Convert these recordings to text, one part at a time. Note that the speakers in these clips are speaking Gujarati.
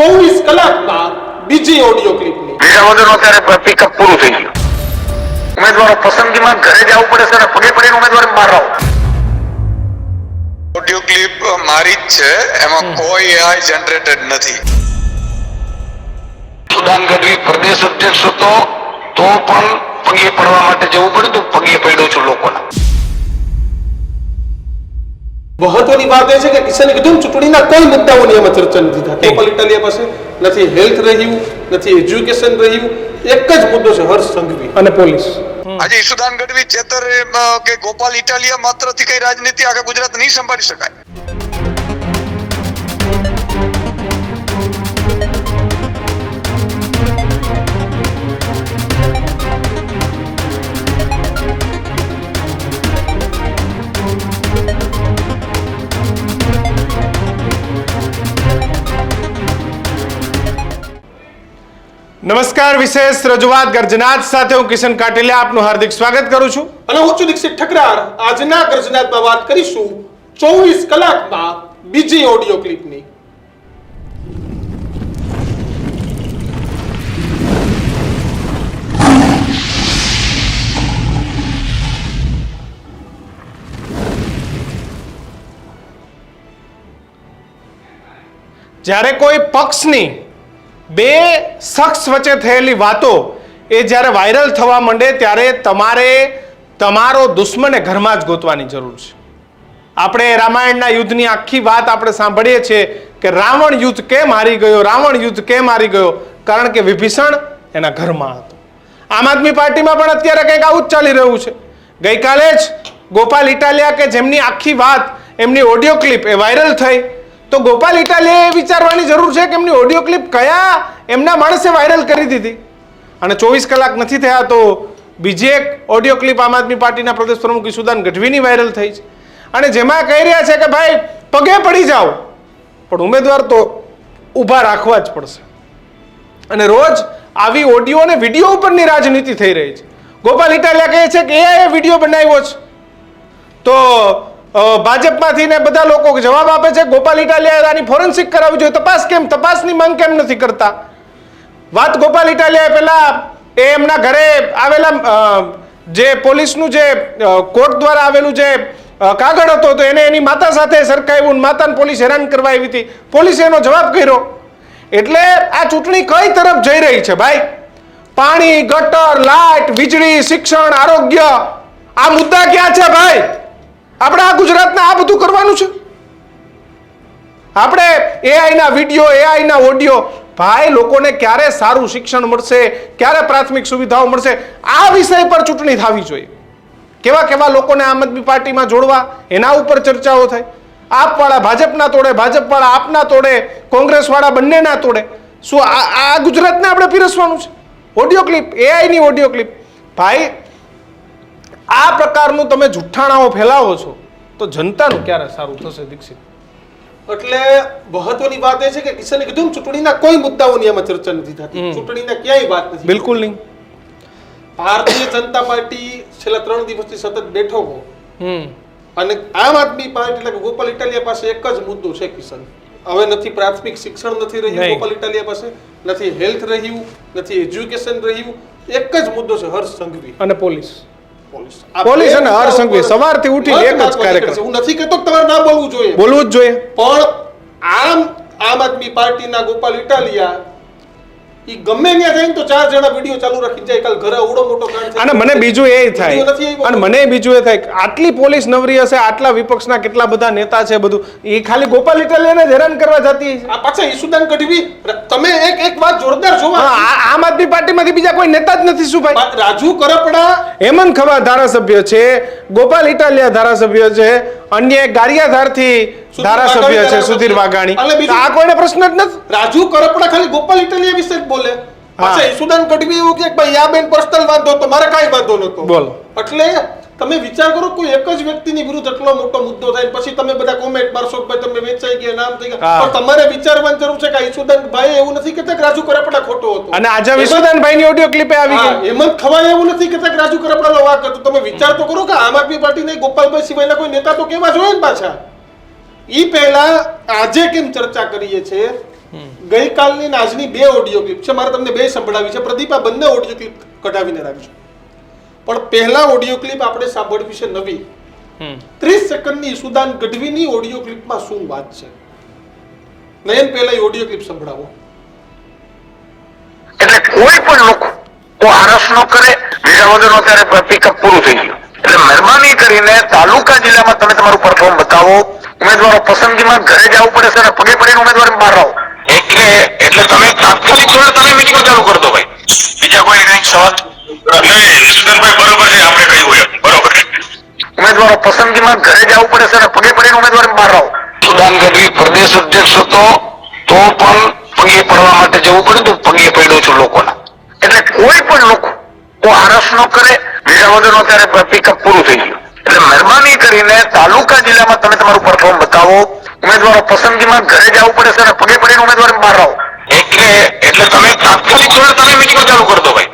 24 કલાકમાં બીજી ઓડિયો ક્લિપની વિસાવદરનો અત્યારે પિકઅપ પૂરું થઈ ગયું. ઉમેદવારો પસંદગીમાં ઘરે જવું પડે છે અને પગે પડીને ઉમેદવાર મારવા. ઓડિયો ક્લિપ મારી જ છે, એમાં કોઈ AI જનરેટેડ નથી. સુદાન ગઢવી પ્રદેશ અધ્યક્ષ હતો તો પણ પગે પડવા માટે જવું પડ્યું તો પગે પડ્યો છું લોકોના. મહત્વની વાત એ છે કે કિશને કીધું ચૂંટણીના કોઈ મુદ્દાઓની એમાં ચર્ચા નથી થતી. ગોપાલ ઇટાલિયા પાસે નથી હેલ્થ રહ્યું, નથી એજ્યુકેશન રહ્યું, એક જ મુદ્દો છે હર્ષ સંઘવી અને પોલીસ. આજે ઈશુદાન ગઢવી, ચેતર કે ગોપાલ ઇટાલિયા માત્રથી કઈ રાજનીતિ આખા ગુજરાત નહીં સંભાળી શકાય. નમસ્કાર, વિશેષ રજૂઆત ગર્જનાત સાથે હું કિશન કાટેલિયા આપનું હાર્દિક સ્વાગત કરું છું અને હું છું દીક્ષિત ઠકરાર. આજના ગર્જનાતમાં વાત કરીશું 24 કલાકમાં બીજી ઓડિયો ક્લિપની. જ્યારે કોઈ પક્ષની બે શખ્સ વચ્ચે થયેલી વાતો એ જ્યારે વાયરલ થવા માંડે ત્યારે તમારે તમારો દુશ્મને ઘરમાં જ ગોતવાની જરૂર છે. આપણે રામાયણના યુદ્ધની આખી વાત આપણે સાંભળીએ છીએ કે રાવણ યુદ્ધ કેમ હારી ગયો, રાવણ યુદ્ધ કેમ હારી ગયો, કારણ કે વિભીષણ એના ઘરમાં હતો. આમ આદમી પાર્ટીમાં પણ અત્યારે કંઈક આવું જ ચાલી રહ્યું છે. ગઈકાલે જ ગોપાલ ઇટાલિયા કે જેમની આખી વાત, એમની ઓડિયો ક્લિપ એ વાયરલ થઈ, તો ગોપાલ ઇટાલિયાએ વિચારવાની જરૂર છે કે એમની ઓડિયો ક્લિપ કયા એમના માણસે વાયરલ કરી દીધી. અને 24 કલાક નથી થયા તો બીજી એક ઓડિયો ક્લિપ આમ આદમી પાર્ટીના પ્રદેશ પ્રમુખ ઈશુદાન ગઢવીની વાયરલ થઈ છે અને જેમાં કહી રહ્યા છે કે ભાઈ પગે પડી જાઓ પણ ઉમેદવાર તો ઊભા રાખવા જ પડશે. અને રોજ આવી ઓડિયો અને વિડીયો ઉપરની રાજનીતિ થઈ રહી છે. ગોપાલ ઇટાલિયા કહે છે કે એ વિડીયો બનાવ્યો છે, તો ભાજપમાંથી ને બધા લોકો જવાબ આપે છે ગોપાલ ઇટાલિયાએ આની ફોરેન્સિક કરાવવી જોઈએ, તપાસની માંગ કેમ નથી કરતા. વાત ગોપાલ ઇટાલિયાએ પહેલા એ એમના ઘરે આવેલા જે પોલીસનું જે કોર્ટ દ્વારા આવેલું જે કાગળ હતો તો એને એની માતા સાથે સરખાવ્યું, માતાને પોલીસ હેરાન કરવા આવી હતી, પોલીસે એનો જવાબ કર્યો. એટલે આ ચૂંટણી કઈ તરફ જઈ રહી છે ભાઈ? પાણી, ગટર, લાઇટ, વીજળી, શિક્ષણ, આરોગ્ય, આ મુદ્દા ક્યાં છે ભાઈ? આપણે આ ગુજરાતને આ બધું કરવાનું છે? આપણે એઆઈના વિડીયો, એઆઈના ઓડિયો, ભાઈ લોકોને ક્યારે સારું શિક્ષણ મળશે, ક્યારે પ્રાથમિક સુવિધાઓ મળશે, આ વિષય પર ચૂંટણી થવી જોઈએ. કેવા કેવા લોકોને આમ આદમી પાર્ટીમાં જોડવા, એના ઉપર ચર્ચાઓ થાય. આપવાળા ભાજપના તોડે, ભાજપવાળા આપના તોડે, કોંગ્રેસવાળા બંનેના તોડે. શું આ ગુજરાતને આપણે પીરસવાનું છે? ઓડિયો ક્લિપ, એઆઈની ઓડિયો ક્લિપ. ભાઈ આ પ્રકારનું તમે જુઠ્ઠાણાઓ ફેલાવો છો તો જનતાનું ક્યારે સારું થશે દીક્ષિત? એટલે મહત્વની વાત એ છે કે કિશને કીધું ચૂંટણીના કોઈ મુદ્દાઓની એમાં ચર્ચા નથી થતી. ચૂંટણીના ક્યાંય વાત નથી. બિલકુલ નહીં. ભારતીય જનતા પાર્ટી છેલ્લા 3 દિવસથી સતત બેઠકો અને આમ આદમી પાર્ટી એટલે કે ગોપાલ ઇટાલિયા પાસે એક જ મુદ્દો છે કિશન. હવે નથી પ્રાથમિક શિક્ષણ નથી રહ્યું ગોપાલ ઇટાલિયા પાસે, નથી હેલ્થ રહ્યું, નથી એજ્યુકેશન રહ્યું, એક જ મુદ્દો છે હર્ષ સંઘવી અને પોલીસ. પોલીસ અને હર્ષ સંઘવી સવારથી ઉઠી એક જ કાર્યક્રમ. હું નથી કહેતો તમારે ના બોલવું જોઈએ, બોલવું જ જોઈએ, પણ આમ આદમી પાર્ટીના ગોપાલ ઇટાલિયા ઈ ગમે ત્યાં જઈને તો 4 જણા વિડીયો ચાલુ રાખી જાય. કાલ ઘરે આવડો મોટો કાંડ છે. અને મને બીજું એ થાય, અને મને બીજું એ થાય આટલી પોલીસ નવરી હશે, આટલા વિપક્ષના કેટલા બધા નેતા છે, બધું એ ખાલી ગોપાલ ઇટાલિયાને જ હેરાન કરવા જતી છે. આ પાછા ઈશુદાન ગઢવી, તમે એક વાત જોરદાર જોવા, આમ આદમી પાર્ટીમાંથી બીજા કોઈ નેતા જ નથી. શું ભાઈ? રાજુ કરપડા, હેમંત ખવા ધારાસભ્ય છે, ગોપાલ ઇટાલિયા ધારાસભ્ય છે, અન્ય ગારિયાધારથી ધારાસભ્ય છે સુધીર વાઘાણી. આ કોઈને પ્રશ્ન જ નથી. રાજુ કરપડા ખાલી ગોપાલ ઇટાલિયા વિશે જ બોલે. પાછા ઈશુદાન ગઢવી એવું કે ભાઈ આ બેન પર્સનલ વાંધો તો મારે કાંઈ વાંધો નતો. બોલો. એટલે તમે વિચાર કરો, કોઈ એક જ વ્યક્તિની વિરુદ્ધ એટલો મોટો મુદ્દો થાય પછી તમે બધા કોમેન્ટ મારશો કે ભાઈ તમે વેચાઈ ગયા, નામ થઈ ગયા, પણ તમારે વિચારવાની જરૂર છે કે ઈશુદાન ભાઈ એવું નથી કહેતા કે રાજુ કરપડા ખોટો હતો. અને આજે ઈશુદાન ભાઈની ઓડિયો ક્લિપે આવી ગઈ. હેમંત ખવાય એવું નથી કહેતા કે રાજુ કરપડાનો વાક હતો. તમે વિચાર તો કરો કે આમ આદમી પાર્ટીને ગોપાલભાઈ સિવાયના કોઈ નેતા તો કેવા જોઈએ ને પાછા. ઈ પહેલા આજે કેમ ચર્ચા કરીએ છીએ ગઈકાલની ને આજની બે ઓડિયો ક્લિપ છે, મારે તમને બે સંભળાવી છે. પ્રદીપ, આ બંને ઓડિયો ક્લિપ કઢાવીને રાખજો. પણ પહેલા ઓડિયો ક્લિપ આપણે સાંભળવી છે નવી. 30 સેકન્ડની ઈશુદાન ગઢવીની ઓડિયો ક્લિપમાં શું વાત છે? નયન, પહેલા એ ઓડિયો ક્લિપ સંભળાવો. એટલે કોઈ પણ લોકો આરસ ન કરે. વિસાવદરનું અત્યારે પિકઅપ પૂરું થઈ ગયું. એટલે મહેરબાની કરીને તાલુકા જિલ્લામાં તમે તમારું પરફોર્મ બતાવો. ઉમેદવારો પસંદગીમાં ઘરે જવું પડે છે અને પગે પડીને ઉમેદવાર બહાર આવો. એટલે તમે તાત્કાલિક ધોરણે તમે મીટિંગો ચાલુ કરી દો ભાઈ. બીજા કોઈ કઈ સવાલ નહીં? વિશુદાનભાઈ બરોબર છે, આપણે કહ્યું એમ બરોબર છે. ઉમેદવારો પસંદગીમાં ઘરે જવું પડે છે અને પગે પડીને ઉમેદવાર બહાર આવો. વિશુદાન ગઢવી પ્રદેશ અધ્યક્ષ હતો તો પણ પગે પડવા માટે જવું પડે તો પગે પડ્યો છું લોકોના. એટલે કોઈ પણ લોકો આરસ ન કરે. વિસાવદરનું અત્યારે પિકઅપ પૂરું થઈ ગયું. એટલે મહેરબાની કરીને તાલુકા જિલ્લામાં તમે તમારું પરફોર્મ બતાવો. ઉમેદવારો પસંદગીમાં ઘરે જવું પડે છે અને પગે પડીને ઉમેદવાર બહાર આવો. એટલે તમે તાત્કાલિક ધોરણે તમે મીટિંગો ચાલુ કરી દો ભાઈ.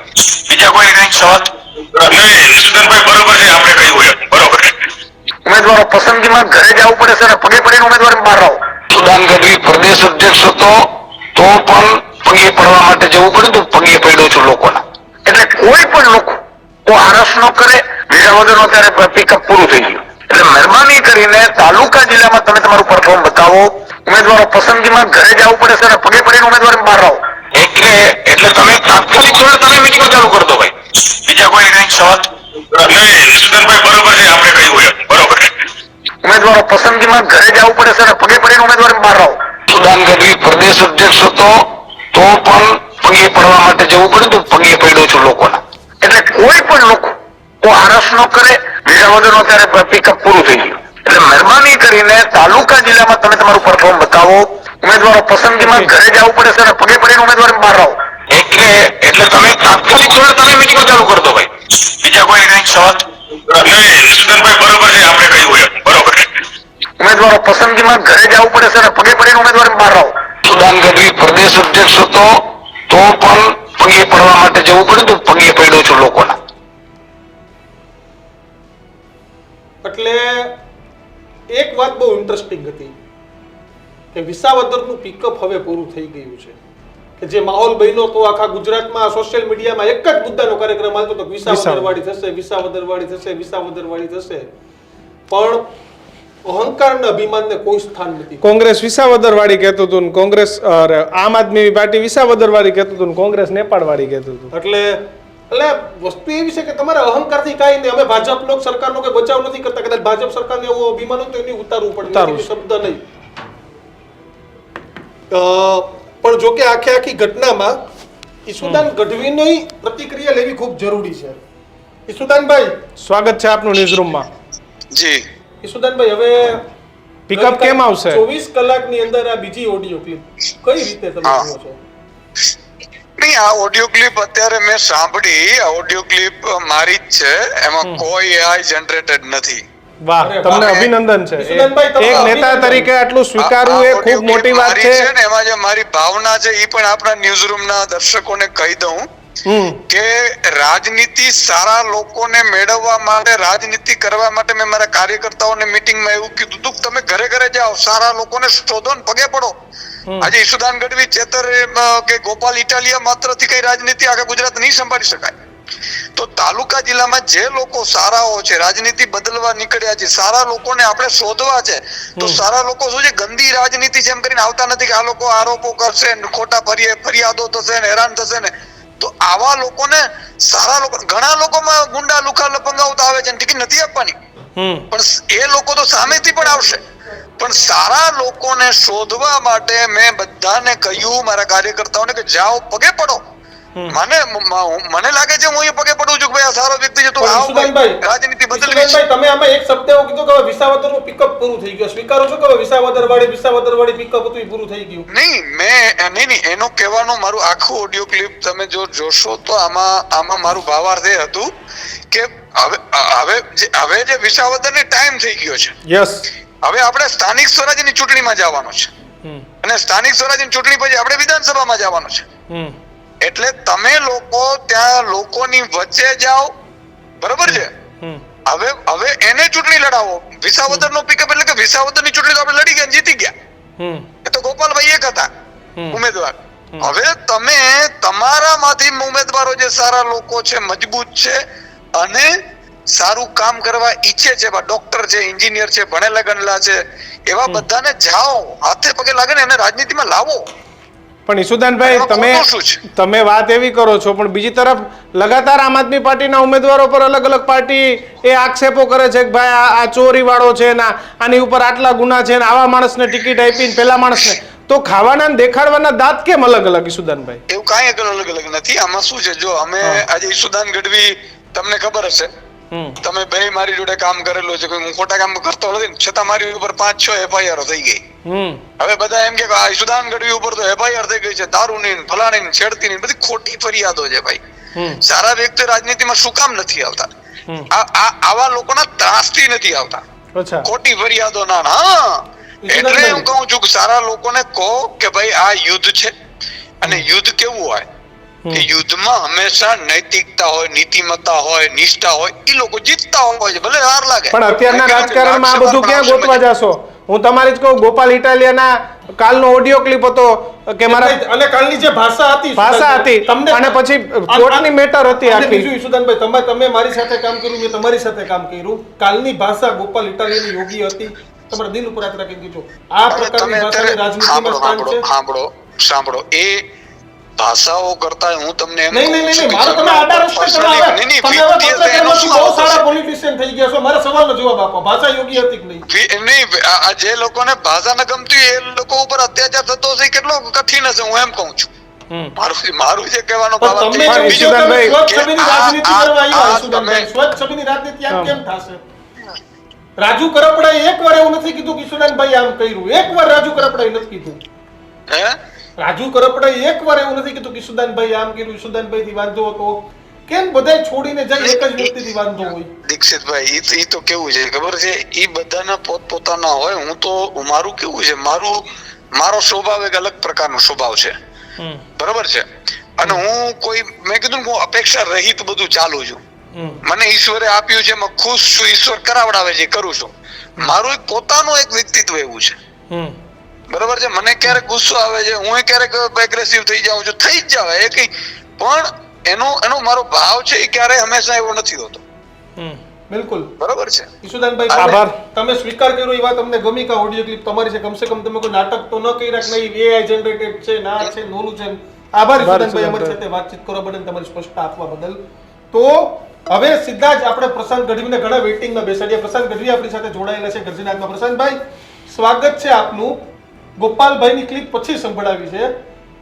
બીજા કોઈ કઈ સવાલ નહીં? વિશુદાનભાઈ બરોબર છે, આપણે કહ્યું એમ બરોબર છે. ઉમેદવારો પસંદગીમાં ઘરે જવું પડે છે અને પગે પડીને ઉમેદવાર બહાર આવો. વિશુદાન ગઢવી પ્રદેશ અધ્યક્ષ હતો તો પણ પગે પડવા માટે જવું પડે તો પગે પડ્યો છું લોકોના. એટલે કોઈ પણ લોકો આરસ ન કરે. વિસાવદરનું અત્યારે પિકઅપ પૂરું થઈ ગયું. એટલે મહેરબાની કરીને તાલુકા જિલ્લામાં તમે તમારું પરફોર્મ બતાવો. ઉમેદવારો પસંદગીમાં ઘરે જવું પડે છે અને પગે પડીને ઉમેદવાર બહાર આવો. એટલે તમે તાત્કાલિક ધોરણે તમે મીટિંગો ચાલુ કરી દો ભાઈ. બીજા કોઈ કઈ સવાલ નહીં? વિશુદાનભાઈ બરોબર છે, આપણે કહ્યું એમ બરોબર છે. ઉમેદવારો પસંદગીમાં ઘરે જવું પડે છે અને પગે પડીને ઉમેદવાર બહાર આવો. વિશુદાન ગઢવી પ્રદેશ અધ્યક્ષ હતો તો પણ પગે પડવા માટે જવું પડે તો પગે પડ્યો છું લોકોના. એટલે કોઈ પણ લોકો આરસ ન કરે. વિસાવદરનું અત્યારે પિકઅપ પૂરું થઈ ગયું. એટલે મહેરબાની કરીને તાલુકા જિલ્લામાં તમે તમારું પરફોર્મ બતાવો. ઉમેદવારો પસંદગીમાં ઘરે જવું પડે છે અને પગે પડીને ઉમેદવાર બહાર આવો. એટલે તમે તાત્કાલિક ધોરણે તમે મીટિંગો ચાલુ કરી દો ભાઈ. બીજા કોઈ કઈ સવાલ નહીં? વિશુદાનભાઈ બરોબર છે, આપણે કહ્યું એમ બરોબર છે. ઉમેદવારો પસંદગીમાં ઘરે જવું પડે છે અને પગે પડીને ઉમેદવાર બહાર આવો. વિશુદાન ગઢવી પ્રદેશ અધ્યક્ષ હતો તો પણ પગે પડવા માટે જવું પડે તો પગે પડ્યો છું લોકોના. એટલે એક વાત બહુ ઇન્ટરેસ્ટિંગ હતી કે વિસાવદરનું પિકઅપ હવે પૂરું થઈ ગયું છે. કે જે માહોલ બન્યો તો આખા ગુજરાતમાં સોશિયલ મીડિયામાં એક જ મુદ્દાનો કાર્યક્રમ હાલતો હતો, વિસાવદરવાળી થશે, વિસાવદરવાળી થશે, વિસાવદરવાળી થશે. પણ અહંકાર અને અભિમાનને કોઈ સ્થાન નથી. કોંગ્રેસ વિસાવદરવાળી કહેતું હતું, કોંગ્રેસ આમ આદમી પાર્ટી વિસાવદરવાળી કહેતું હતું, કોંગ્રેસ નેપાળવાળી કહેતું હતું. એટલે વસ્તુ એવી છે કે તમારા અહંકારથી કાંઈ નહીં. અમે ભાજપ સરકારનો કોઈ બચાવ નથી કરતા. કદાચ ભાજપ સરકારને એવું અભિમાન હોય તો એની ઉતારવું પડે, શબ્દ નહીં. પણ જો કે આખી ઘટનામાં ઈશુદાન ગઢવીની પ્રતિક્રિયા લેવી ખૂબ જરૂરી છે. ઈશુદાનભાઈ, સ્વાગત છે આપનું ન્યૂઝરૂમમાં. જી ઈશુદાનભાઈ, હવે પિકઅપ કેમ આવશે? 24 કલાકની અંદર આ બીજી ઓડિયો ક્લિપ કઈ રીતે તમે જુઓ છો? નહીં, આ ઓડિયો ક્લિપ અત્યારે મેં સાંભળી. આ ઓડિયો ક્લિપ મારી જ છે, એમાં કોઈ AI જનરેટેડ નથી. વાહ, તમને અભિનંદન છે. એક નેતા તરીકે આટલું સ્વીકારવું એ ખૂબ મોટી વાત છે. એમાં જે મારી ભાવના છે એ પણ આપણા ન્યૂઝરૂમના દર્શકોને કહી દઉં કે રાજનીતિ સારા લોકોને મેળવવા માટે, રાજનીતિ કરવા માટે મેં મારા કાર્યકર્તાઓને મીટિંગમાં એવું કીધું હતું કે તમે ઘરે ઘરે જાઓ, સારા લોકોને શોધો ને પગે પડો. આજે ઈશુદાન ગઢવી, ચેતર કે ગોપાલ ઇટાલિયા માત્રથી કઈ રાજનીતિ આખા ગુજરાત નહીં સંભાળી શકાય. તો તાલુકા જિલ્લામાં જે લોકો સારાઓ છે, રાજનીતિ બદલવા નીકળ્યા છે, સારા લોકોને આપણે શોધવા છે. તો સારા લોકો શું છે, ગંદી રાજનીતિ જેમ કરીને આવતા નથી કે આ લોકો આરોપો કરશે, ખોટા ફરિયાદો થશે ને હેરાન થશે ને. તો આવા લોકોને, સારા લોકો, ઘણા લોકોમાં ગુંડા લુખા લપંગાવતા આવે છે, ટિકિટ નથી આપવાની, પણ એ લોકો તો સામેથી પણ આવશે. પણ સારા લોકોને શોધવા માટે મેં બધાને કહ્યું, મારા કાર્યકર્તાઓને, કે જાઓ પગે પડો. મને લાગે છે હું એ પગે પડું છું કે ભાઈ આ સારો વ્યક્તિ છે, તો રાજનીતિ બદલવી છે. તમે આમાં એક શબ્દ એવો કીધું કે વિસાવદરનું પિકઅપ પૂરું થઈ ગયું. સ્વીકારો છો કે વિસાવદરવાળી પિકઅપ હતું એ પૂરું થઈ ગયું? નહીં, એનો કહેવાનું મારું આખું ઓડિયો ક્લિપ તમે જો જોશો તો આમાં મારું ભાવાર્થ એ હતું કે હવે જે વિસાવદરને ટાઈમ થઈ ગયો છે. યસ, હવે આપણે સ્થાનિક સ્વરાજ્યની ચૂંટણીમાં જવાનું છે અને સ્થાનિક સ્વરાજ્યની ચૂંટણી પછી આપણે વિધાનસભામાં જવાનું છે. એટલે તમે લોકો ત્યાં લોકોની વચ્ચે જાઓ, બરોબર છે. હવે એને ચૂંટણી લડાવો. વિસાવદર નો પિકઅપ એટલે કે વિસાવદર ની ચૂંટણી તો આપણે લડી ગયા, જીતી ગયા. એ તો ગોપાલભાઈ એક હતા. ઉમેદવાર. હવે તમે તમારામાંથી ઉમેદવારો જે સારા લોકો છે, મજબૂત છે અને સારું કામ કરવા ઈચ્છે છે, ડોક્ટર છે, એન્જિનિયર છે, ભણેલા ગણેલા છે, એવા બધાને જાઓ, હાથે પગે લાગે ને એને રાજનીતિમાં લાવો. પણ ઈસુદાનભાઈ, તમે વાત એવી કરો છો, પણ બીજી તરફ લગાતાર આમ આદમી પાર્ટીના ઉમેદવારો પર અલગ અલગ પાર્ટી એ આક્ષેપો કરે છે કે ભાઈ આ ચોરી વાળો છે ને આની ઉપર આટલા ગુના છે ને આવા માણસને ટિકિટ આપીને પેલા માણસને, તો ખાવાના ને દેખાડવાના દાંત કેમ અલગ અલગ? ઈસુદાનભાઈ, એવું કાંઈ અલગ અલગ નથી. આમાં શું છે, જો અમે આજે ઈસુદાન ગઢવી, તમને ખબર હશે, તમે બે મારી જોડે કામ કરેલું છે, હું ખોટા કામ કરતો નથી, છતાં મારી ઉપર 5-6 એફઆઈઆર થઈ ગઈ. હવે બધા એમ કે આ ઈસુદાન ગઢવી ઉપર તો એફઆઈઆર થઈ ગઈ છે, દારૂની, ફલાણી, છેડતીની, બધી ખોટી ફરિયાદો છે ભાઈ. સારા વ્યક્તિ રાજનીતિમાં શું કામ નથી આવતા? આવા લોકોના ત્રાસથી નથી આવતા, ખોટી ફરિયાદો ના. હા, એટલે હું કહું છું કે સારા લોકોને કહો કે ભાઈ આ યુદ્ધ છે, અને યુદ્ધ કેવું હોય કે યુદ્ધમાં હંમેશા નૈતિકતા હોય, નીતિમત્તા હોય, નિષ્ઠા હોય, એ લોકો જીતતા હોય છે, ભલે હાર લાગે. પણ અત્યારના રાજકારણમાં આ બધું ક્યાં ગોતવા જાશો? હું તમારી જ કહું, ગોપાલ ઇટાલિયાના કાલનો ઓડિયો ક્લિપ હતો કે મારા, અને કાલની જે ભાષા હતી અને પછી કોર્ટની મેટર હતી આખી. બીજું ઈસુદાનભાઈ, તમે મારી સાથે કામ કર્યું, મેં તમારી સાથે કામ કર્યું, કાલની ભાષા ગોપાલ ઇટાલિયાની યોગ્ય હતી. તમારા દિલ ઉપર હાથ રાખી દીધો. આ પ્રકારની ભાષાની રાજનીતિમાં સ્થાન છે. સાંભળો, એ ભાષાઓ કરતા હું તમને એમ નહીં, મારો તમે આડા રસ્તે ચડો. તમે હવે પત્રકારમાંથી બહુ સારા પોલિટિશિયન થઈ ગયા છો, મારા સવાલનો જવાબ આપો. ભાષા યોગ્ય હતી કે નહીં? આ જે લોકોને ભાષા ન ગમતી એ લોકો ઉપર અત્યાચાર થતો હશે, કેટલો કઠિન હશે, હું એમ કહું છું. મારું જે કહેવાનો ભાવ સ્વચ્છ છબીની રાજનીતિ આમ કેમ થશે? રાજુ કરપડાએ એકવાર એવું નથી કીધું કે ઈસુદાનભાઈ આમ કર્યું. એકવાર રાજુ કરપડાએ નથી કીધું. રાજુ કરપડાએ એકવાર એવું નથી કીધું કે ઈસુદાનભાઈ આમ કર્યું, ઈસુદાનભાઈ થી વાંધો હતો. કેમ બધાય છોડીને જાય એક જ વ્યક્તિથી વાંધો હોય? દીક્ષિતભાઈ, ઈ તો કેવું છે ખબર છે, ઈ બધાના પોતપોતાના હોય. હું તો મારું કેવું છે, મારો સ્વભાવ એક અલગ પ્રકારનો સ્વભાવ છે, બરોબર છે. અને હું કોઈ, મેં કીધું હું અપેક્ષા રહિત બધું ચાલુ છું. મને ઈશ્વરે આપ્યું છે, એમાં ખુશ છું, ઈશ્વર કરાવડાવે છે, કરું છું. મારું એક પોતાનું એક વ્યક્તિત્વ એવું છે, બરોબર છે. મને ક્યારેક ગુસ્સો આવે છે, હું ક્યારેક એગ્રેસિવ થઈ જાઉં છું, થઈ જ જાવ એ કઈ, પણ એનો મારો ભાવ છે એ ક્યારે હંમેશા એવો નથી હોતો. બિલકુલ બરોબર છે. ઈસુદાનભાઈ, આભાર. તમે સ્વીકાર કર્યો એ વાત અમને ગમી. કા ઓડિયો ક્લિપ તમારી છે, કમસે કમ તમે કોઈ નાટક તો ન કર્યા કે નહીં એઆઈ જનરેટેડ છે, ના છે, નોનું છે. આભાર ઈસુદાનભાઈ, અમારી સાથે વાતચીત કરવા બદલ, તમારી સ્પષ્ટતા આપવા બદલ. તો હવે સીધા જ આપણે પ્રશાંત ગઢવીને ઘણા વેઇટિંગમાં બેસાડીએ. પ્રશાંત ગઢવી આપણી સાથે જોડાયેલા છે ગર્જનાથમાં. પ્રશાંતભાઈ, સ્વાગત છે આપનું. ગોપાલભાઈની ક્લિપ પછી સંભળાવી છે,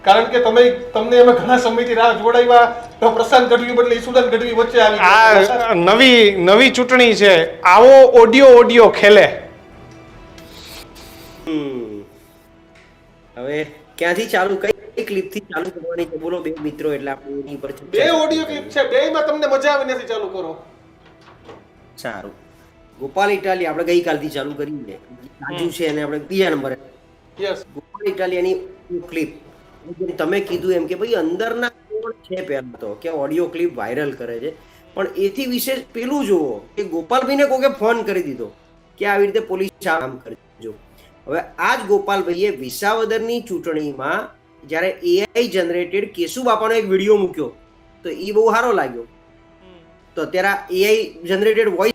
કારણ કે તમને અમે ઘણા સમયથી રાહ જોડાવ્યા, તો પ્રશાંત ગઢવી બદલે ઈસુદાન ગઢવી વચ્ચે આવી. આ નવી ચૂંટણી છે, આવો ઓડિયો ખેલે. હવે ક્યાંથી ચાલુ, કઈ ક્લિપ થી ચાલુ કરવાની છે? બોલો બે મિત્રો, એટલે આપણે એની પર બે ઓડિયો ક્લિપ છે, બેયમાં તમને મજા આવે નથી, ચાલુ કરો. સારું. ગોપાલ ઇટાલિયા આપણે ગઈકાલથી ચાલુ કરીને રાજુ છે, અને આપણે બીજા નંબરે યસ, ગોપાલ ઇટાલિયાની ક્લિપ. તમે કીધું એમ કે ભાઈ અંદરના કોણ છે, પહેલા તો કે ઓડિયો ક્લિપ વાયરલ કરે છે, પણ એથી વિશેષ પેલું જુઓ કે ગોપાલભાઈને કોકે ફોન કરી દીધો કે આવી રીતે પોલીસ કામ કરજો. હવે આ જ ગોપાલભાઈએ વિસાવદરની ચૂંટણીમાં જ્યારે એઆઈ જનરેટેડ કેશુબાપાનો એક વિડીયો મૂક્યો, તો એ બહુ સારો લાગ્યો. તો અત્યારે એઆઈ જનરેટેડ વોઇસ,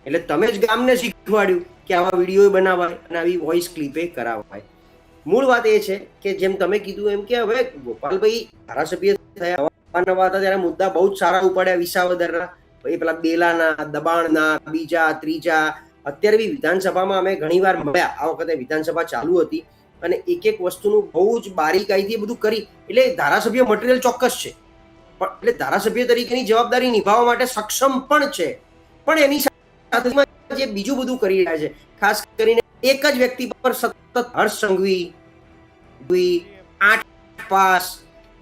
એટલે તમે જ ગામને શીખવાડ્યું કે આવા વિડીયો બનાવાય અને આવી વોઇસ ક્લિપે કરાવાય. મૂળ વાત એ છે કે જેમ તમે કીધું એમ કે હવે ગોપાલભાઈ ધારાસભ્ય થયા, નવા હતા ત્યારે મુદ્દા બહુ જ સારા ઉપાડ્યા વિસાવદરના, એ પેલા બેલાના, દબાણના, બીજા, ત્રીજા. અત્યારે બી વિધાનસભામાં અમે ઘણી વાર મળ્યા, આ વખતે વિધાનસભા ચાલુ હતી, અને એક એક વસ્તુનું બહુ જ બારીકાઈથી બધું કરી. એટલે ધારાસભ્ય મટીરિયલ ચોક્કસ છે, પણ એટલે ધારાસભ્ય તરીકેની જવાબદારી નિભાવવા માટે સક્ષમ પણ છે. પણ એની સાથે જે બીજું બધું કરી રહ્યા છે, ખાસ કરીને એક જ વ્યક્તિ પર સતત હર્ષ સંઘવી, 8 પાસ,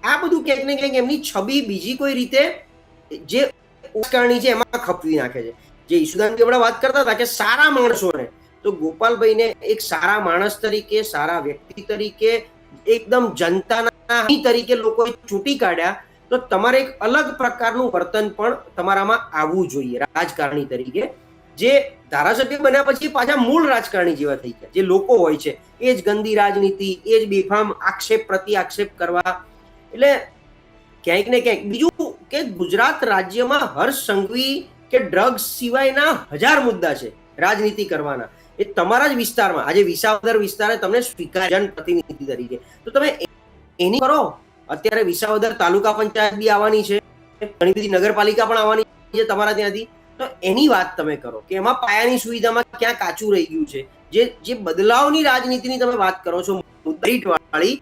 આ બધું ક્યાંક ને ક્યાંક એમની છબી બીજી કોઈ રીતે જે ઉશ્કેરણી છે એમાં ખપવી નાખે છે. જે ઈસુદાનભાઈ આપણે વાત કરતા હતા કે સારા માણસોને, તો ગોપાલભાઈને એક સારા માણસ તરીકે, સારા વ્યક્તિ તરીકે, એકદમ જનતાના તરીકે લોકોએ ચૂંટી કાઢ્યા. તો તમારે એક અલગ પ્રકારનું વર્તન પણ તમારામાં આવવું જોઈએ રાજકારણી તરીકે, જે ધારાસભ્ય બન્યા પછી પાછા મૂળ રાજકારણી જેવા થઈ ગયા, જે લોકો હોય છે એ જ ગંદી રાજનીતિ, એ જ બેફામ આક્ષેપ પ્રતિ આક્ષેપ કરવા. એટલે ક્યાંક ને ક્યાંક બીજું કે ગુજરાત રાજ્યમાં હર્ષ સંઘવી કે ડ્રગ્સ સિવાયના 1000 મુદ્દા છે રાજનીતિ કરવાના. એ તમારા જ વિસ્તારમાં, આજે વિસાવદર વિસ્તારે તમને સ્વીકાર જનપ્રતિનિધિ તરીકે, તો તમે એની કરો. અત્યારે વિસાવદર તાલુકા પંચાયત બી આવવાની છે, ઘણી બધી નગરપાલિકા પણ આવવાની છે તમારા ત્યાંથી. તો એની વાત તમે કરો કે એમાં પાયાની સુવિધામાં ક્યાં કાચું રહી ગયું છે. જે બદલાવની રાજનીતિની તમે વાત કરો છો વાળી,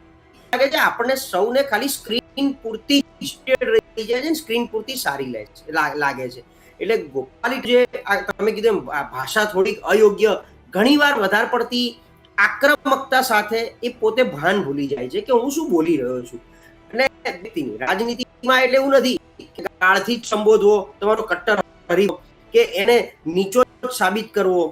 લાગે છે આપણને સૌને ખાલી સ્ક્રીન પૂરતી રહી જાય છે, સ્ક્રીન પૂરતી સારી લાગે છે. એટલે ગોપાલી જે તમે કીધું ભાષા થોડીક અયોગ્ય, ઘણીવાર વધારે પડતી આક્રમકતા સાથે એ પોતે ભાન ભૂલી જાય છે કે હું શું બોલી રહ્યો છું. અને રાજનીતિમાં એટલે એવું નથી કે ગાળથી જ સંબોધવો, તમારો કટ્ટર હરીફ કે એને નીચો સાબિત કરવો.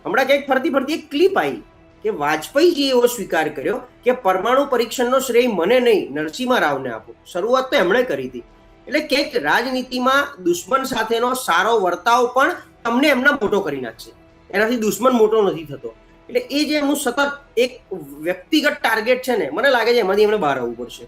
હમણાં કંઈક ફરતી એક ક્લિપ આવી કે વાજપેયીજીએ એવો સ્વીકાર કર્યો કે પરમાણુ પરીક્ષણનો શ્રેય મને નહીં નરસિંહ રાવને આપો. શરૂઆત તો એમણે કરી હતી. એટલે ક્યાંક રાજનીતિમાં દુશ્મન સાથેનો સારો વર્તાવ પણ તમને એમના મોટો કરી નાખશે, એનાથી દુશ્મન મોટો નથી થતો. એટલે એ જે એમનું સતત એક વ્યક્તિગત ટાર્ગેટ છે ને, મને લાગે છે એમાંથી એમને બહાર આવવું પડશે.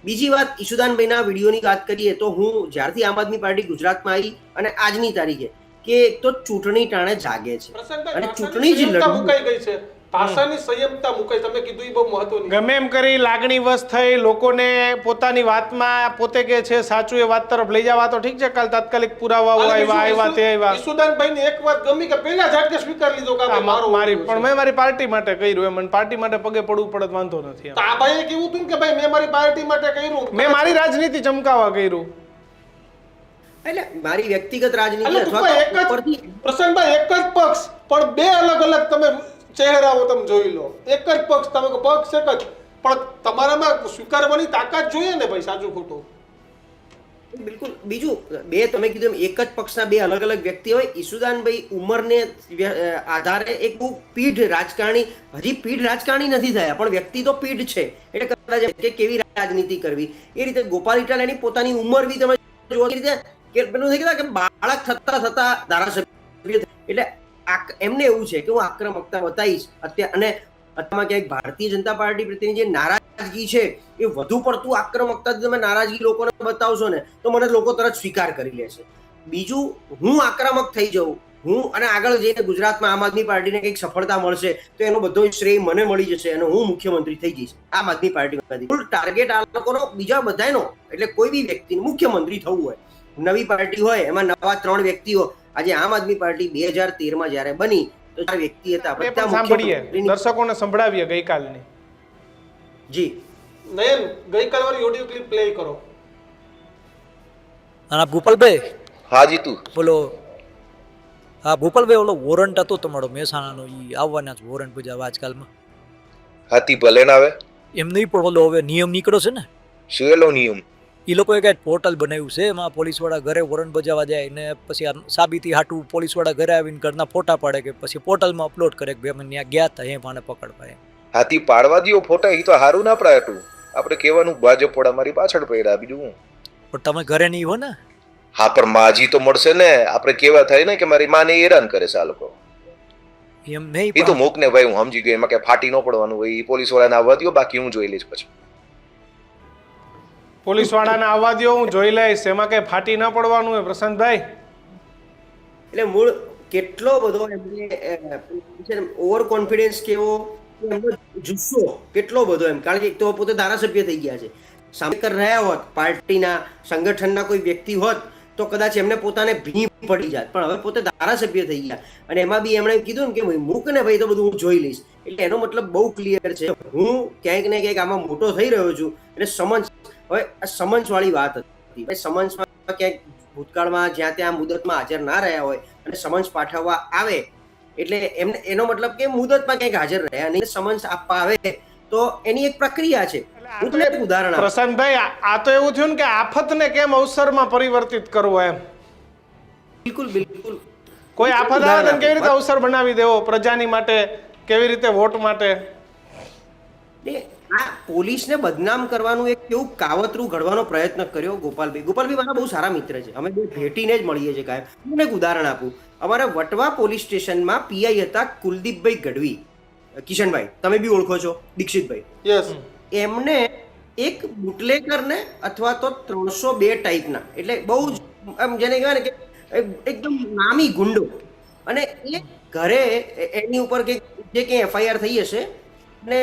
બીજી વાત, ઈશુદાનભાઈના વિડીયોની વાત કરીએ તો હું જ્યારથી આમ આદમી પાર્ટી ગુજરાતમાં આવી અને આજની તારીખે કે એક તો ચૂંટણી ટાણે જાગે છે અને ચૂંટણી જ લડવું મુકાઈ ગઈ છે, ભાષાની સંયમતા મુકાઈ. તમે કીધું એ બહુ મહત્વની. ગમે એમ કરી લાગણી વશ થઈ લોકોને પોતાની વાતમાં પોતે કે છે સાચું એ વાત તરફ લઈ જવા તો ઠીક છે, કાલ તાત્કાલિક પુરાવાઓ આવ્યા તે આવ્યા. ઈશુદાનભાઈને એક વાત ગમી કે પહેલા ઝાટકે સ્વીકાર લીધો કે આ મારો મારી પણ મેં મારી પાર્ટી માટે કર્યું, એમ મને પાર્ટી માટે પગે પડવું પડે વાંધો નથી. આ ભાઈએ કેવું હતું કે ભાઈ મેં મારી પાર્ટી માટે કર્યું, મેં મારી રાજનીતિ ચમકાવવા કર્યું. એટલે મારી વ્યક્તિગત રાજનીતિ અથવા પ્રશાંતભાઈ એક જ પક્ષ પણ બે અલગ અલગ તમે ચહેરાઓ તમે જોઈ લો. એક જ પક્ષ, તમે પક્ષ એક જ, પણ તમારામાં સ્વીકારવાની તાકાત જોઈએ ને ભાઈ, સાચું ખોટું. બિલકુલ. બીજું બે તમે કીધું એક જ પક્ષના બે અલગ અલગ વ્યક્તિ હોય. ઈશુદાનભાઈ ઉંમરને આધારે એક બહુ પીઢ રાજકારણી, હજી પીઢ રાજકારણી નથી થયા પણ વ્યક્તિ તો પીઢ છે. એટલે કદાચ કે કેવી રાજનીતિ કરવી એ રીતે ગોપાલ ઇટાલિયાની પોતાની ઉંમર બી તમે જોવા રીતે કે પેલું થઈ ગયા કે બાળક થતા ધારાસભ્ય, એટલે એમને એવું છે કે હું આક્રમકતા બતાવીશ અત્યારે. અને અત્યારમાં ક્યાંક ભારતીય જનતા પાર્ટી પ્રત્યેની જે નારાજગી છે એ વધુ પડતું આક્રમકતાથી તમે નારાજગી લોકોને બતાવશો ને તો મને લોકો તરત સ્વીકાર કરી લેશે. બીજું, હું આક્રમક થઈ જાઉં, હું અને આગળ જઈને ગુજરાતમાં આમ આદમી પાર્ટીને કંઈક સફળતા મળશે તો એનો બધો શ્રેય મને મળી જશે અને હું મુખ્યમંત્રી થઈ જઈશ આમ આદમી પાર્ટીમાંથી. ફૂલ ટાર્ગેટ આ લોકોનો બીજા બધાનો, એટલે કોઈ બી વ્યક્તિને મુખ્યમંત્રી થવું હોય, નવી પાર્ટી હોય એમાં નવા 3 વ્યક્તિઓ. આજે આમ આદમી પાર્ટી 2013માં જ્યારે બની તો 4 વ્યક્તિ હતા. સાંભળીએ, દર્શકોને સંભળાવીએ ગઈકાલની. જી નયન, ગઈકાલ વાળી ઓડિયો ક્લિપ પ્લે કરો. અને ગોપાલભાઈ, હા જીતુ બોલો. હા ગોપાલભાઈ, ઓલો વોરંટ હતો તમારો મહેસાણાનો, એ આવવાના જ વોરંટ બજાવવા આજકાલમાં. હાથી ભલે ના આવે એમ નહીં, પણ ઓલો હવે નિયમ નીકળ્યો છે ને, સુએલો નિયમ. એ લોકોએ કાંઈક પોર્ટલ બનાવ્યું છે, એમાં પોલીસવાળા ઘરે વોરંટ બજાવવા જાય ને પછી આ સાબિતી હાટું પોલીસવાળા ઘરે આવીને ઘરના ફોટા પાડે કે પછી પોર્ટલમાં અપલોડ કરે કે ભાઈ અમે ત્યાં ગયા હતા એ પાને પકડવા. હાથી પાડવા દો ફોટા, એ તો હારું ના પડાય હતું. આપણે કહેવાનું ભાજપ પોડા મારી પાછળ પડ્યા, બીજું હું. પણ તમે ઘરે નહીં હો ને. હા પણ માજી તો મળશે ને, આપણે કેવા થાય ને કે મારી માને હેરાન કરે છે આ લોકો. એમ નહીં, એ તો મૂક ને ભાઈ, હું સમજી ગયો. એમાં કે ફાટી ન પડવાનું હોય, એ પોલીસ વાળાને આવવા દો, બાકી હું જોઈ લઈશ પછી. પોલીસ વાળાને આવવા દો, હું જોઈ લઈશ, એમાં કઈ ફાટી ન પડવાનું હોય. પ્રશાંતભાઈ, એટલે મૂળ કેટલો બધો એમને ઓવર કોન્ફિડન્સ કેવો, એમનો જુસ્સો કેટલો બધો એમ. કારણ કે એક તો પોતે ધારાસભ્ય થઈ ગયા છે, સામે રહ્યા હોત પાર્ટીના સંગઠનના કોઈ વ્યક્તિ હોત તો કદાચ એમને પોતાને ભીની પડી જાત, પણ હવે પોતે ધારાસભ્ય થઈ ગયા અને એમાં બી એમણે કીધું ને કે મૂક ને ભાઈ, તો બધું હું જોઈ લઈશ. એટલે એનો મતલબ બહુ ક્લિયર છે, હું ક્યાંક ને ક્યાંક આમાં મોટો થઈ રહ્યો છું. એટલે સમન્સ, હવે આ સમન્સ વાળી વાત હતી. સમન્સમાં ક્યાંક ભૂતકાળમાં જ્યાં ત્યાં મુદતમાં હાજર ના રહ્યા હોય અને સમન્સ પાઠવવા આવે એટલે એમને એનો મતલબ કે મુદતમાં ક્યાંક હાજર રહ્યા નહીં, સમન્સ આપવા આવે તો એની એક પ્રક્રિયા છે. હું તમને એક ઉદાહરણ આપું. પ્રશાંતભાઈ, આ તો એવું થયું ને કે આફતને કેમ અવસરમાં પરિવર્તિત કરવો એમ. બિલકુલ બિલકુલ. કોઈ આફત આવે કેવી રીતે અવસર બનાવી દેવો પ્રજાની માટે, કેવી રીતે વોટ માટે. આ પોલીસને બદનામ કરવાનું એક કેવું કાવતરું ઘડવાનો પ્રયત્ન કર્યો ગોપાલભાઈ મારા બહુ સારા મિત્ર છે, અમે બે ભેટીને જ મળીએ છીએ કાયમ. હું એક ઉદાહરણ આપું. અમારા વટવા પોલીસ સ્ટેશનમાં પીઆઈ હતા કુલદીપભાઈ ગઢવી. કિશનભાઈ તમે બી ઓળખો છો, દીક્ષિતભાઈ. યસ. એમને એક બુટલેકરને અથવા તો 302 ટાઈપના, એટલે બહુ જ આમ જેને કહેવાય ને કે એકદમ નામી ગુંડો, અને એ ઘરે એની ઉપર કે જે કંઈ એફઆઈઆર થઈ હશે ને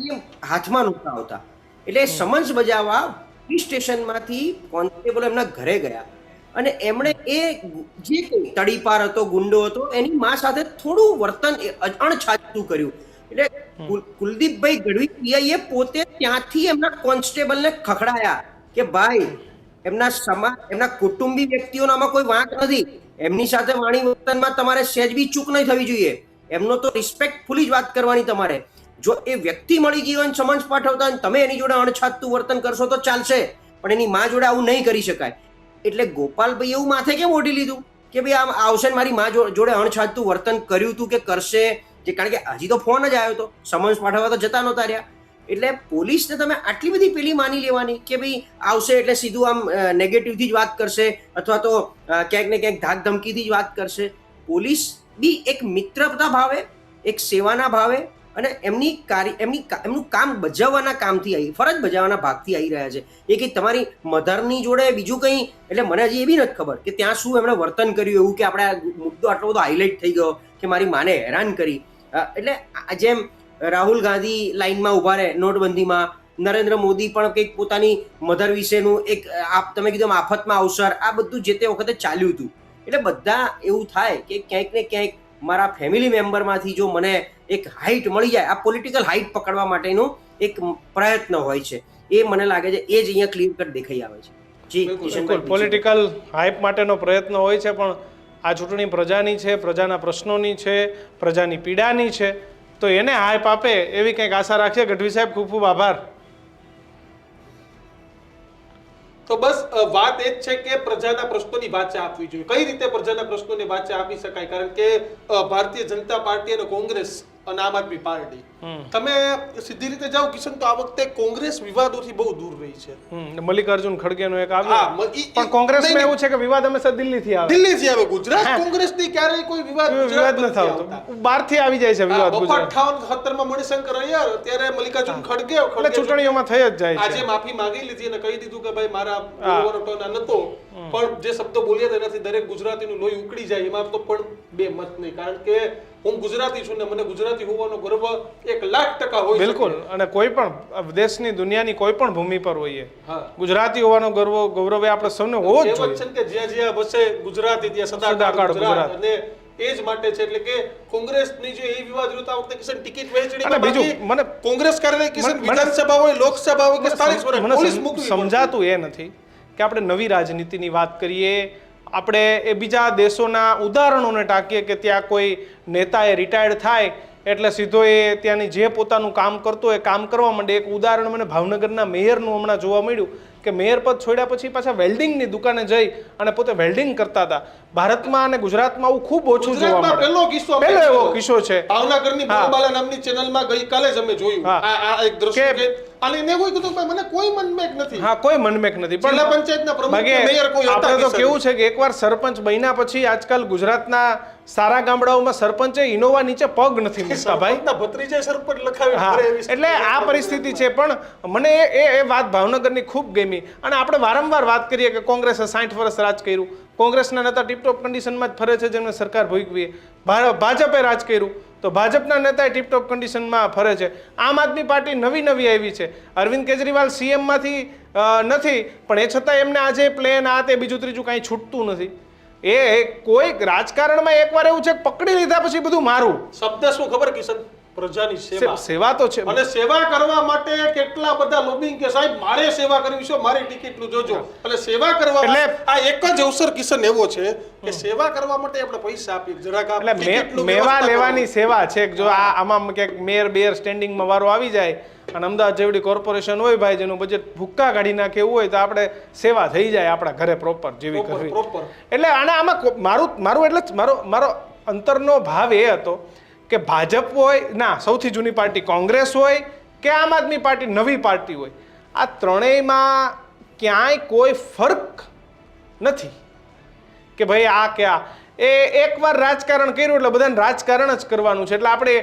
એ હાથમાં નહોતા આવતા, એટલે સમન્સ બજાવવા પોલીસ સ્ટેશનમાંથી કોન્સ્ટેબલ એમના ઘરે ગયા અને એમણે એ જે કંઈ તડીપાર હતો, ગુંડો હતો, એની મા સાથે થોડું વર્તન અણછાતું કર્યું. એટલે કુલદીપભાઈ ગઢવી પીઆઈએ પોતે ત્યાંથી એમના કોન્સ્ટેબલને ખખડાયા કે ભાઈ એમના કુટુંબી વ્યક્તિઓનો આમાં કોઈ વાંક નથી, એમની સાથે વાણી વર્તનમાં તમારે સહેજ બી ચૂક નહીં થવી જોઈએ, એમનો તો રિસ્પેક્ટફુલી જ વાત કરવાની તમારે. જો એ વ્યક્તિ મળી ગઈ હોય સમન્સ પાઠવતા અને તમે એની જોડે અણછાતું વર્તન કરશો તો ચાલશે, પણ એની મા જોડે આવું નહીં કરી શકાય. એટલે ગોપાલભાઈ એવું માથે કેમ ઓઢી લીધું કે ભાઈ આમ આવશે ને મારી મા જોડે અણછાતું વર્તન કર્યું હતું કે કરશે, કારણ કે હજી તો ફોન જ આવ્યો હતો, સમન્સ પાઠવવા તો જતા નહોતા રહ્યા. એટલે પોલીસને તમે આટલી બધી પેલી માની લેવાની કે ભાઈ આવશે એટલે સીધું આમ નેગેટિવથી જ વાત કરશે અથવા તો ક્યાંક ને ક્યાંક ધાક ધમકીથી જ વાત કરશે. પોલીસ બી એક મિત્રતા ભાવે, એક સેવાના ભાવે અને એમનું કામ બજાવવાના કામથી ફરજ બજાવવાના ભાગથી આવી રહ્યા છે. એ કંઈ તમારી મધરની જોડે બીજું કંઈ, એટલે મને હજી એવી નથી ખબર કે ત્યાં શું એમણે વર્તન કર્યું એવું કે આપણે આ મુદ્દો આટલો બધો હાઇલાઇટ થઈ ગયો કે મારી માને હેરાન કરી. એટલે જેમ રાહુલ ગાંધી લાઈનમાં ઉભા રહે નોટબંધીમાં, નરેન્દ્ર મોદી પણ કંઈક પોતાની મધર વિશેનું એક તમે કીધું આફતમાં અવસર, આ બધું જે તે વખતે ચાલ્યું હતું. એટલે બધા એવું થાય કે ક્યાંક ને ક્યાંક મારા ફેમિલી મેમ્બરમાંથી જો મને એક હાઇટ મળી જાય, આ પોલિટિકલ હાઇટ પકડવા માટેનો એક પ્રયત્ન હોય છે. એ મને લાગે છે એ જ અહીંયા ક્લિયર કટ દેખાઈ આવે છે. જી કિશનભાઈ, પોલિટિકલ હાઇપ માટેનો પ્રયત્ન હોય છે, પણ આ ચૂંટણી પ્રજાની છે, પ્રજાના પ્રશ્નોની છે, પ્રજાની પીડાની છે, તો એને હાઇપ આપે એવી કંઈક આશા રાખીએ. ગઢવી સાહેબ, ખૂબ ખૂબ આભાર. તો બસ વાત એ જ છે કે પ્રજાના પ્રશ્નોની વાચા આપવી જોઈએ. કઈ રીતે પ્રજાના પ્રશ્નોની વાચા આપી શકાય? કારણ કે ભારતીય જનતા પાર્ટી અને કોંગ્રેસ અને આમ આદમી પાર્ટી, તમે સીધી રીતે જાઓ કિશન, તો આ વખતે કોંગ્રેસ વિવાદોથી બહુ દૂર રહી છે. મલ્લિકાર્જુન ખડગેનો એક આવ્યો, પણ કોંગ્રેસમાં એવું છે કે વિવાદ હંમેશા દિલ્હીથી આવે. ગુજરાત કોંગ્રેસની ક્યારેય કોઈ વિવાદ નથી આવતો, બહારથી આવી જાય છે વિવાદ. 58 માં મણિશંકર અય્યર, ત્યારે મલ્લિકાર્જુન ખડગે ચૂંટણીઓમાં થઈ જ જાય છે. આજે માફી માંગી લીધી અને કહી દીધું કે ભાઈ મારા ટોના નતો, પણ જે શબ્દો બોલ્યા તેનાથી દરેક ગુજરાતીનું લોહી ઉકળી જાય, એમાં તો પણ બે મત નહીં. કારણ કે હું ગુજરાતી છું ને મને ગુજરાતી હોવાનો ગર્વ 1,00,000% હોય. બિલકુલ. અને કોઈ પણ દેશની દુનિયાની કોઈ પણ ભૂમિ પર હોઈએ, ગુજરાતી હોવાનો ગૌરવ આપણે સૌને હોવો જ જોઈએ. કે જ્યાં જ્યાં વસે ગુજરાતી ત્યાં સદાકાળ ગુજરાત, અને એ જ માટે છે. એટલે કે કોંગ્રેસની જે એ વિવાદ રહ્યો આ વખતે કિશન ટિકિટ વહેંચણી, બીજું મને કોંગ્રેસ કાર્યને કિશન વિધાનસભા હોય, લોકસભા હોય કે સ્થાનિક સ્વરાજ, પોલીસ મૂકવી સમજાતું એ નથી કે આપણે નવી રાજનીતિની વાત કરીએ, આપણે એ બીજા દેશોના ઉદાહરણોને ટાંકીએ કે ત્યાં કોઈ નેતા એ રિટાયર્ડ થાય એટલે સીધો એ ત્યાંની જે પોતાનું કામ કરતો એ કામ કરવા માંડે. એક ઉદાહરણ મને ભાવનગરના મેયરનું હમણાં જોવા મળ્યું કે મેયર પદ છોડ્યા પછી પાછા વેલ્ડિંગની દુકાને જઈ અને પોતે વેલ્ડિંગ કરતા હતા. ભારતમાં અને ગુજરાતમાં આવું ખૂબ ઓછું જોવા મળે. પહેલો એવો કિસ્સો છે ભાવનગરની બોલબાલા નામની ચેનલમાં ગઈકાલે જ અમે જોયું. આ એક દ્રશ્ય કે અને એને કોઈ કીધું કે મને કોઈ મનમેક નથી. હા, કોઈ મનમેક નથી, પણ જિલ્લા પંચાયતના પ્રમુખ મેયર કોઈ હતા. આપણે તો કેવું છે કે એકવાર સરપંચ બન્યા પછી આજકાલ ગુજરાતના સારા ગામડાઓમાં સરપંચે ઇનોવા નીચે પગ નથી મૂકતા ભાઈ. ભત્રીજા સરપંચ લખાવી. એટલે આ પરિસ્થિતિ છે. પણ મને એ વાત ભાવનગરની ખૂબ ગમી. અને આપણે વારંવાર વાત કરીએ કે કોંગ્રેસે 60 વર્ષ રાજ કર્યું, કોંગ્રેસના નેતા ટીપટોપ કન્ડિશનમાં જ ફરે છે જેમને સરકાર ભોગવી. ભાજપે રાજ કર્યું તો ભાજપના નેતા ટીપટોપ કન્ડિશનમાં ફરે છે. આમ આદમી પાર્ટી નવી આવી છે. અરવિંદ કેજરીવાલ સીએમમાંથી નથી, પણ એ છતાં એમને આજે પ્લેન આ તે બીજું ત્રીજું કાંઈ છૂટતું નથી. એ કોઈ રાજકારણમાં એકવાર એવું છે કે પકડી લીધા પછી બધું મારું. શબ્દ શું ખબર કિશન? પ્રજાની સેવા. સેવા તો છે, અને સેવા કરવા માટે કેટલા બધા લોબિંગ કે સાહેબ મારે સેવા કરવી છે, મારી ટિકિટનું જોજો. એટલે સેવા કરવા એટલે આ એક જ અવસર કિશન એવો છે કે સેવા કરવા માટે આપણે પૈસા આપીએ જરાક. એટલે મેવા લેવાની સેવા છે. જો આમાં ક્યાંક મેયર બેયર સ્ટેન્ડિંગમાં વારો આવી જાય અને અમદાવાદ જેવડી કોર્પોરેશન હોય ભાઈ જેનું બજેટ ભૂક્કા કાઢી નાખે એવું હોય તો આપણે સેવા થઈ જાય આપણા ઘરે પ્રોપર જેવી કરવી. એટલે આમાં મારું એટલે મારો અંતરનો ભાવ એ હતો કે ભાજપ હોય ના સૌથી જૂની પાર્ટી કોંગ્રેસ હોય કે આમ આદમી પાર્ટી નવી પાર્ટી હોય, આ ત્રણેયમાં ક્યાંય કોઈ ફરક નથી કે ભાઈ આ કે આ. એ એકવાર રાજકારણ કર્યું એટલે બધાને રાજકારણ જ કરવાનું છે. એટલે આપણે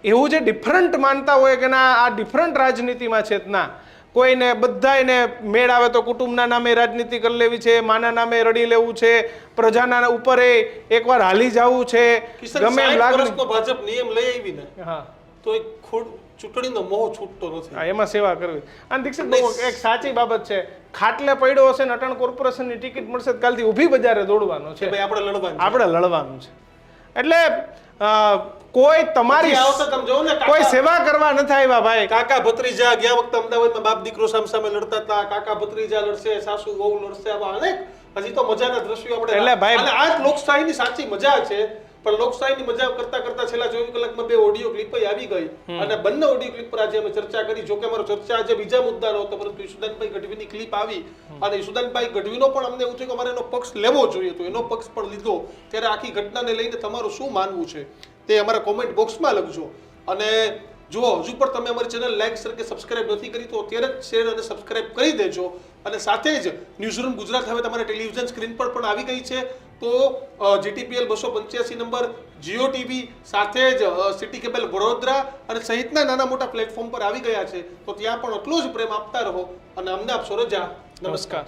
એવું જે ડિફરન્ટ માનતા હોય કે ના આ ડિફરન્ટ રાજનીતિમાં છે, ના કોઈને બધાને મેળ આવે તો કુટુંબના નામે રાજનીતિ કરી લેવી છે, માના નામે રડી લેવું છે, પ્રજાના ઉપર એકવાર હાલી જવું છે, કિશન, ગમે એમ 60 લાગે. વર્ષનો ભાજપ નિયમ લઈ આવી ને હા તો એક ખોડ ચૂંટણીનો મોહ છૂટતો નથી. હા, એમાં સેવા કરવી. અને દીક્ષિત બહુ એક સાચી બાબત છે, ખાટલે પડ્યો હશે ને અટણ કોર્પોરેશનની ટિકિટ મળશે તો કાલથી ઊભી બજારે દોડવાનો છે, ભાઈ આપણે લડવાનું છે. આપણે લડવાનું છે. એટલે કોઈ તમારી પછી આવશે તમે જોવો ને કાકા- કોઈ સેવા કરવા નથી આવ્યા ભાઈ. કાકા ભત્રીજા ગયા વખતે અમદાવાદમાં બાપ દીકરો સામે લડતા હતા, કાકા ભત્રીજા લડશે, સાસુ વહુ લડશે, આવા અનેક હજી તો મજાના દ્રશ્યો આપણે એટલે ભાઈ- અને આ જ લોકશાહીની સાચી મજા છે. પણ લોકશાહીની મજા કરતા કરતા છેલ્લા 24 કલાકમાં 2 ઓડિયો ક્લિપ આવી ગઈ અને બંને ઓડિયો ક્લિપ પર આજે અમે ચર્ચા કરી. જો કે અમારો ચર્ચા આજે બીજા મુદ્દાનો હતો, પરંતુ ઈશુદાનભાઈ ગઢવીની ક્લિપ આવી અને ઈશુદાનભાઈ ગઢવીનો પણ અમને એવું થયું કે અમારે એનો પક્ષ લેવો જોઈએ, તો એનો પક્ષ પણ લીધો. ત્યારે આખી ઘટનાને લઈને તમારું શું માનવું છે તે અમારા કોમેન્ટ બોક્સમાં લખજો. અને જુઓ, હજુ પણ તમે અમારી ચેનલ લાઈક શેર કે સબસ્ક્રાઇબ નથી કરી તો અત્યારે જ શેર અને સબસ્ક્રાઇબ કરી દેજો. અને સાથે જ ન્યૂઝરૂમ ગુજરાત હવે તમારા ટેલિવિઝન સ્ક્રીન પર પણ આવી ગઈ છે. તો GTPL 285 નંબર, જીઓ ટીવી, સાથે જ સિટી કેબલ વડોદરા અને સહિતના નાના મોટા પ્લેટફોર્મ પર આવી ગયા છે. તો ત્યાં પણ એટલો જ પ્રેમ આપતા રહો અને અમને આપશો રજા. નમસ્કાર.